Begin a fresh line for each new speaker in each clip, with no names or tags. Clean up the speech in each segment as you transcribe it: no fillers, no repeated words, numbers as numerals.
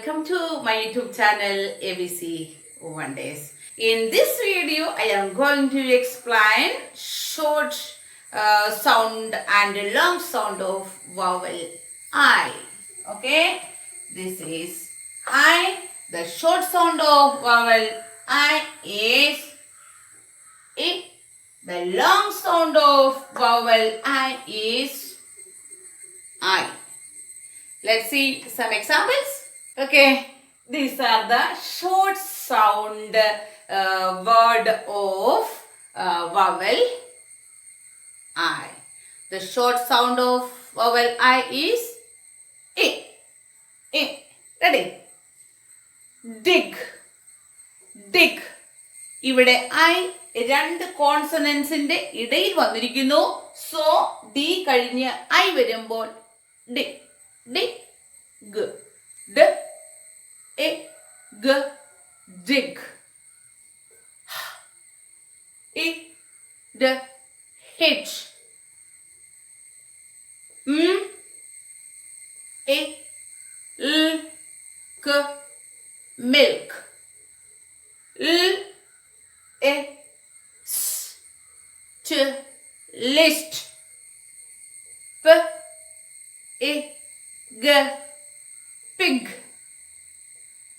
welcome to my YouTube channel ABC Wonderz. In this video, I am going to explain short sound and long sound of vowel I. Okay, this is I. The short sound of vowel I is I. The long sound of vowel I is I. Let's see some examples. Okay, these are the short sound word of vowel I. The short sound of vowel I is I. I. Ready? Dig. Dig. ഇവിടെ I രണ്ട് കോൺസണൻസിന്റെ ഇടയിൽ വന്നിരിക്കുന്നു. So D കഴിഞ്ഞ് I വരുമ്പോൾ D dig, d, e, g, dig, I, d, hitch, I, l, k, milk, l, e, s, ch, list, p, I, g, pig,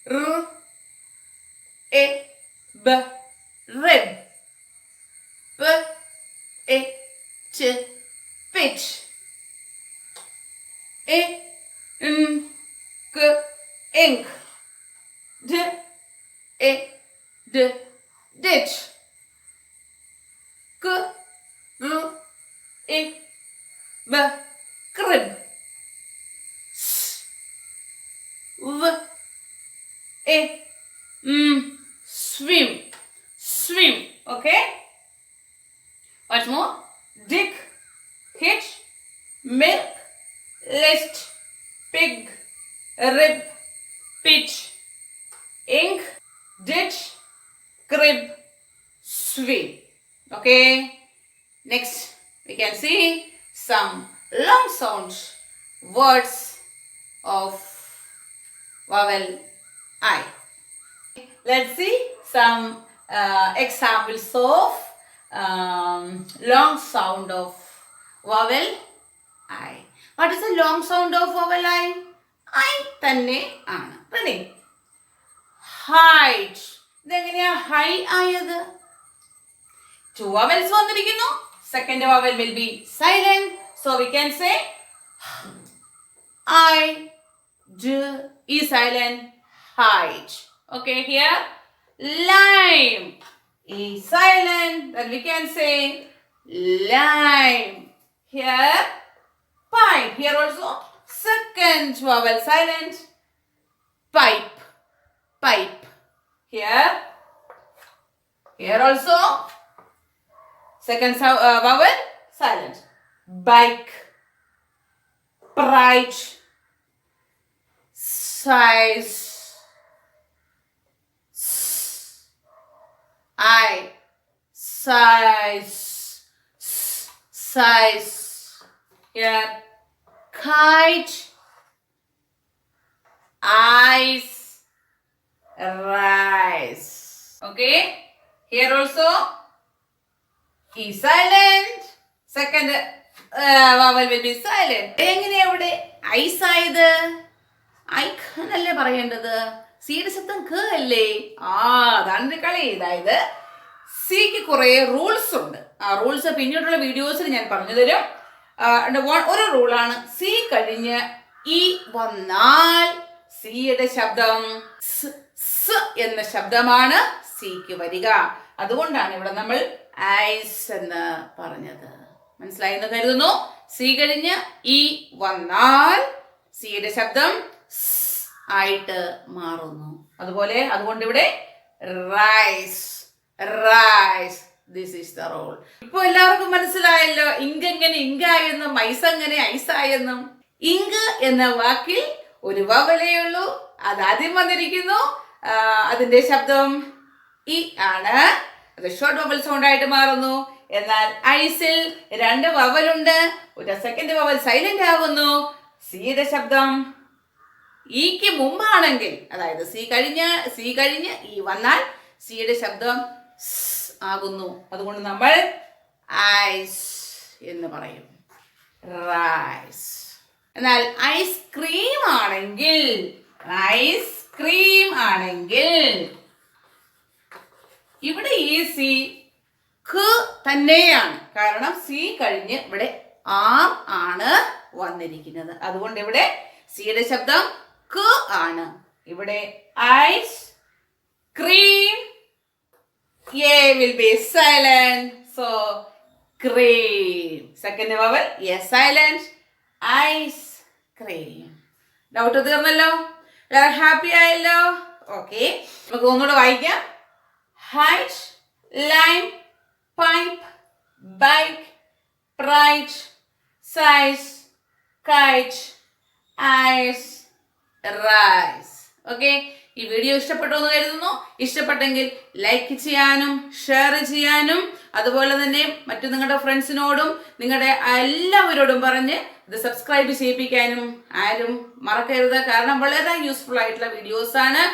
r, e, b, rib, p, e, ch, pitch, e, n, k, ink, d, e, d, ditch, k, r, e, b, crib, v, a, swim, swim. Okay. Once more. Dig, hitch, milk, list, pig, rib, pitch, ink, ditch, crib, swim. Okay. Next, we can see some long sound words of vowel I. Let's see some examples of long sound of vowel I. What is the long sound of vowel I? I തന്നെ ആണ്. Ready? Height. ഇതെങ്ങനെയാ high ആയത്? Two vowels വന്നിരിക്കുന്നു. Second vowel will be silent. So we can say I, d is silent, height. Okay, here lime is silent, then we can say lime. Here pipe, here also second vowel silent, pipe, pipe. Here also second vowel silent, bike, bright, size, I, size, size. Here kite, eyes, rise. Okay, here also is silent, second vowel will be silent. എങ്ങനെയാ ഇവിടെ ice ആയത്? ഐക്കന്നല്ലേ പറയേണ്ടത്, സിയുടെ ശബ്ദം ക അല്ലേ? അതാണ് കളി. അതായത് സിക്ക് കുറെ റൂൾസ് ഉണ്ട്. ആ റൂൾസ് പിന്നീടുള്ള വീഡിയോസിൽ ഞാൻ പറഞ്ഞു തരും. ഒരു റൂളാണ്, സി കഴിഞ്ഞ് ഇ വന്നാൽ സിയുടെ ശബ്ദം സ് എന്ന ശബ്ദമാണ് സിക്ക് വരിക. അതുകൊണ്ടാണ് ഇവിടെ നമ്മൾ ഐസ് എന്ന് പറഞ്ഞത്. മനസ്സിലായെന്ന് കരുതുന്നു. സി കഴിഞ്ഞ് ഇ വന്നാൽ സിയുടെ ശബ്ദം ആയിട്ട് മാറുന്നു. അതുകൊണ്ട് ഇവിടെ rice, rice. This is the rule. ഇപ്പൊ എല്ലാവർക്കും മനസ്സിലായല്ലോ ഇങ്ക് എങ്ങനെ ഇങ്കായെന്നും ഐസ് എങ്ങനെ ഐസായെന്നും. ഇങ്ക് എന്ന വാക്കിൽ ഒരു വവലേ ഉള്ളൂ. അത് ആദ്യം വന്നിരിക്കുന്നു. അതിന്റെ ശബ്ദം ഇ ആണ്. അത് ഷോർട്ട് വവൽ സൗണ്ട് ആയിട്ട് മാറുന്നു. എന്നാൽ ഐസിൽ രണ്ട് വവലുണ്ട്. ഒരു സെക്കൻഡ് വവൽ സൈലന്റ് ആകുന്നു. സിയുടെ ശബ്ദം ഇക്ക് മുമ്പാണെങ്കിൽ, അതായത് സി കഴിഞ്ഞ് ഈ വന്നാൽ സിയുടെ ശബ്ദം ആകുന്നു. അതുകൊണ്ട് നമ്മൾ ഐസ് എന്ന് പറയും. റൈസ്. എന്നാൽ ഐസ്ക്രീം ആണെങ്കിൽ ഇവിടെ ഈ സി തന്നെയാണ്. കാരണം സി കഴിഞ്ഞ് ഇവിടെ ആർ ആണ് വന്നിരിക്കുന്നത്. അതുകൊണ്ട് ഇവിടെ സിയുടെ ശബ്ദം ക ആണ്. ഇവിടെ ice cream, a will be silent. So cream. Second vowel a silent. Ice cream. Doubt തീർന്നല്ലോ? ഹാപ്പി ആയല്ലോ? ഓക്കെ, നമുക്ക് ഒന്നുകൂടെ വായിക്കാം. Height, line, pipe, bike, bright, size, kite, ice, rice. Okay, ഈ വീഡിയോ ഇഷ്ടപ്പെട്ടു എന്ന് കരുതുന്നു. ഇഷ്ടപ്പെട്ടെങ്കിൽ ലൈക്ക് ചെയ്യാനും ഷെയർ ചെയ്യാനും അതുപോലെ തന്നെ മറ്റു നിങ്ങളുടെ ഫ്രണ്ട്സിനോടും നിങ്ങളുടെ എല്ലാവരോടും പറഞ്ഞ് ഇത് സബ്സ്ക്രൈബ് ചെയ്യിപ്പിക്കാനും ആരും മറക്കരുത്. കാരണം വളരെ യൂസ്ഫുൾ ആയിട്ടുള്ള വീഡിയോസ് ആണ്.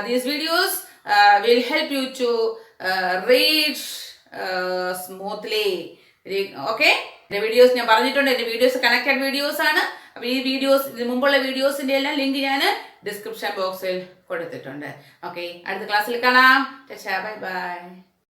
These videos will help you to read smoothly. Okay, എന്റെ വീഡിയോസ് ഞാൻ പറഞ്ഞിട്ടുണ്ട്. എന്റെ വീഡിയോസ് കണക്റ്റഡ് വീഡിയോസ് ആണ്. അപ്പൊ ഈ വീഡിയോസ്, ഇതിന് മുമ്പുള്ള വീഡിയോസിന്റെ എല്ലാം ലിങ്ക് ഞാൻ ഡിസ്ക്രിപ്ഷൻ ബോക്സിൽ കൊടുത്തിട്ടുണ്ട്. ഓക്കെ, അടുത്ത ക്ലാസ്സിൽ കാണാം. Bye bye.